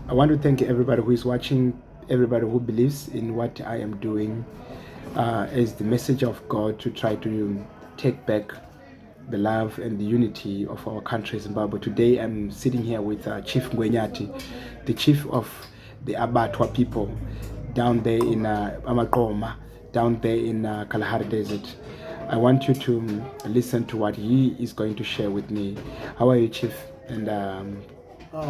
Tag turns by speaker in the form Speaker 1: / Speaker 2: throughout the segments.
Speaker 1: I want to thank everybody who is watching, everybody who believes in what I am doing as the message of God to try to take back the love and the unity of our country, Zimbabwe. Today I'm sitting here with Chief Ngwenyati, the chief of the Abatwa people down there in Amaqoma, down there in Kalahari Desert. I want you to listen to what he is going to share with me. How are you, Chief? And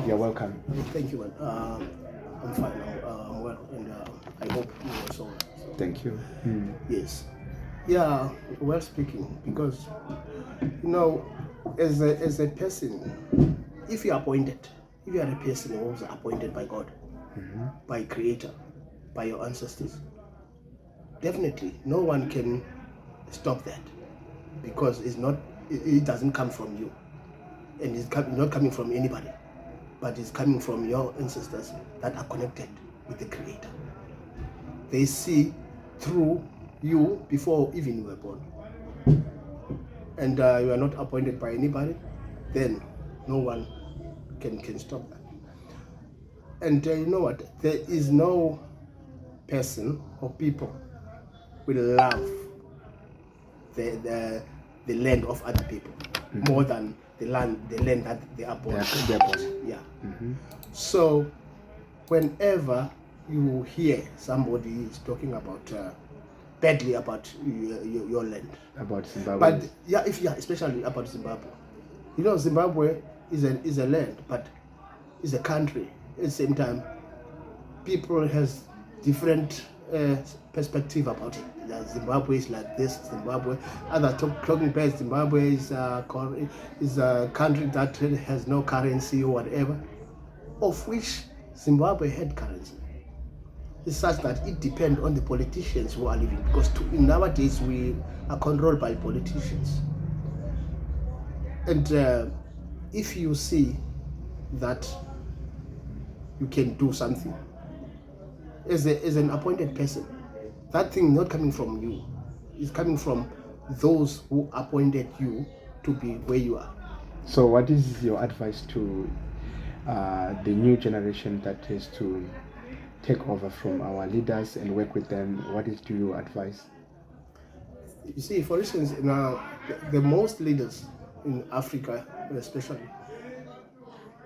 Speaker 1: you're welcome.
Speaker 2: Thank you, man. I'm fine. I'm well, and I hope you also. So,
Speaker 1: Thank you.
Speaker 2: yes. Yeah, well speaking, because as a person, if you are appointed, if you are a person who was appointed by God, by Creator, by your ancestors, definitely no one can stop that, because it doesn't come from you, and it's not coming from anybody, but it's coming from your ancestors that are connected with the Creator. They see through you before even you were born, and you are not appointed by anybody, then no one can stop that. And you know what? There is no person or people will love the land of other people more than the land that they are born. Yeah. So whenever you hear somebody is talking about badly about your land,
Speaker 1: About Zimbabwe.
Speaker 2: but especially about Zimbabwe. Zimbabwe is a land, but is a country. At the same time, people has different perspective about it. Zimbabwe is like this. Zimbabwe, other talking about Zimbabwe is a country that has no currency or whatever, of which Zimbabwe had currency. It's such that it depends on the politicians who are living, because nowadays we are controlled by politicians. And if you see that you can do something as an appointed person, that thing not coming from you, it's coming from those who appointed you to be where you are.
Speaker 1: So what is your advice to the new generation that is to take over from our leaders and work with them? What is your advice?
Speaker 2: You see, for instance, now the most leaders in Africa, especially,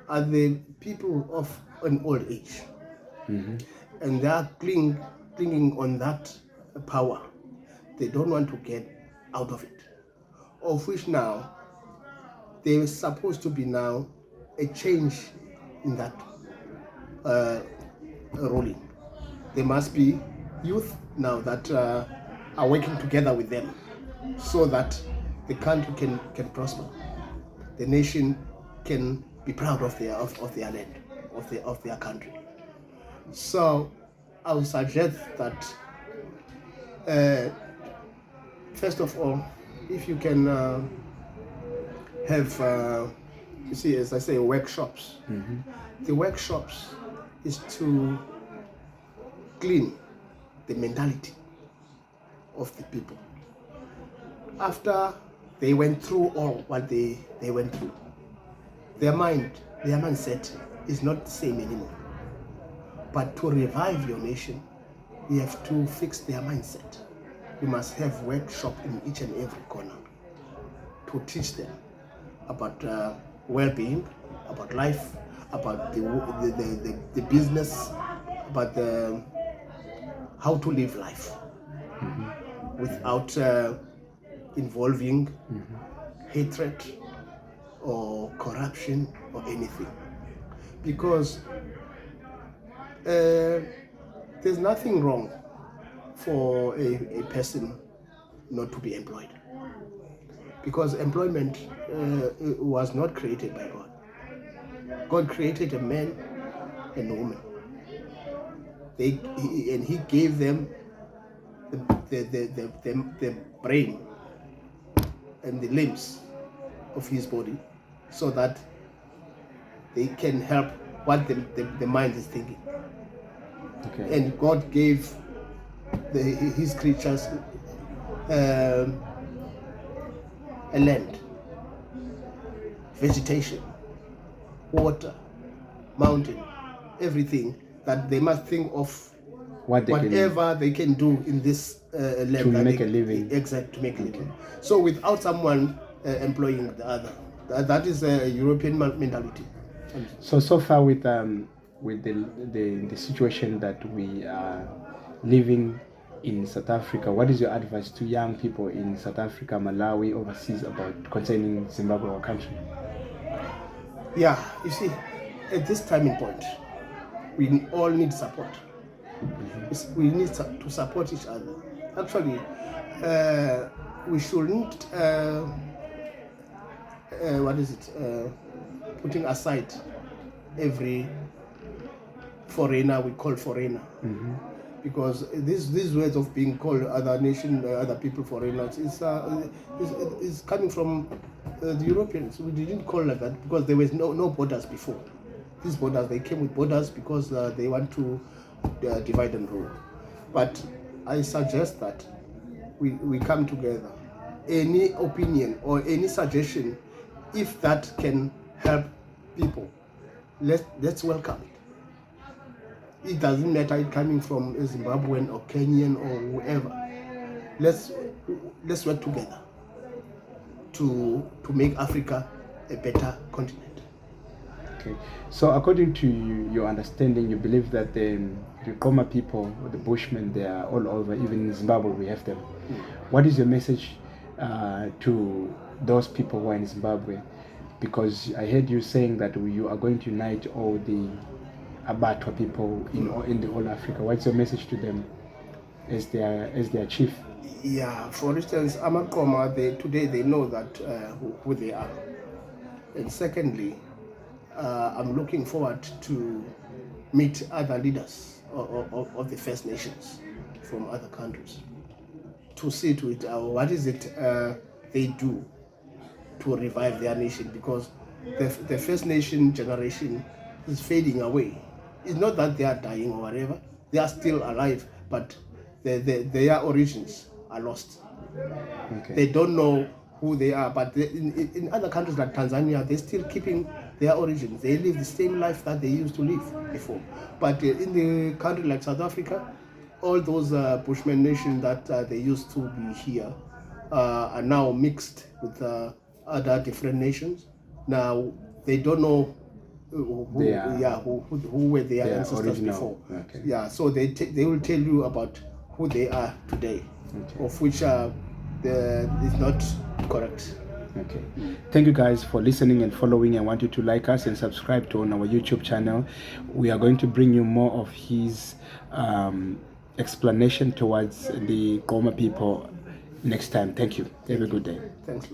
Speaker 2: are the people of an old age, and they are clinging on that power. They don't want to get out of it. Of which now there is supposed to be now a change in that ruling. There must be youth now that are working together with them, so that the country can prosper. The nation can be proud of their land, of their country. So I would suggest that first of all, if you can have you see, as I say, workshops. The workshops is to clean the mentality of the people after they went through all what they went through. Their mindset is not the same anymore. But to revive your nation, you have to fix their mindset. You must have workshop in each and every corner to teach them about well-being, about life, about the business, about how to live life without involving hatred or corruption or anything. Because there's nothing wrong for a person not to be employed, because employment was not created by God. God created a man and a woman. He gave them the brain and the limbs of his body, so that they can help what the mind is thinking.
Speaker 1: Okay.
Speaker 2: And God gave his creatures a land, vegetation, water, mountain, everything, that they must think of
Speaker 1: whatever
Speaker 2: they can do in this land
Speaker 1: to make a living.
Speaker 2: Exactly, to make a living. So without someone employing the other, that is a European mentality.
Speaker 1: So far with the situation that we are living in South Africa, what is your advice to young people in South Africa, Malawi, overseas about concerning Zimbabwe, our country?
Speaker 2: Yeah, you see, at this timing point, we all need support. We need to support each other. Actually, we shouldn't putting aside every foreigner we call foreigner, because these words of being called other nation, other people foreigners is coming from the Europeans. We didn't call like that because there was no borders before. These borders, they came with borders because they want to divide and rule. But I suggest that we come together. Any opinion or any suggestion, if that can help people, let's welcome it. It doesn't matter it coming from a Zimbabwean or Kenyan or whoever. Let's work together to make Africa a better continent.
Speaker 1: Okay. So according to your understanding, you believe that the Goma people, the Bushmen, they are all over, even in Zimbabwe we have them. What is your message to those people who are in Zimbabwe? Because I heard you saying that you are going to unite all the Abatwa people in the whole Africa. What's your message to them as their chief?
Speaker 2: Yeah, for instance, Amakoma, today they know that who they are. And secondly, I'm looking forward to meet other leaders of the First Nations from other countries to see to it what is it they do to revive their nation, because the First Nation generation is fading away. It's not that they are dying or whatever, they are still alive, but their origins are lost.
Speaker 1: Okay.
Speaker 2: They don't know who they are, but in other countries like Tanzania, they're still keeping their origins. They live the same life that they used to live before. But in the country like South Africa, all those Bushmen nations that they used to be here are now mixed with other different nations. Now they don't know who were their ancestors
Speaker 1: original.
Speaker 2: before.
Speaker 1: Okay.
Speaker 2: Yeah, so they will tell you about who they are today, of which is not correct.
Speaker 1: Okay. Thank you guys for listening and following. I want you to like us and subscribe to on our YouTube channel. We are going to bring you more of his explanation towards the Goma people next time. Thank you. Have a good day.
Speaker 2: Thanks, Lord.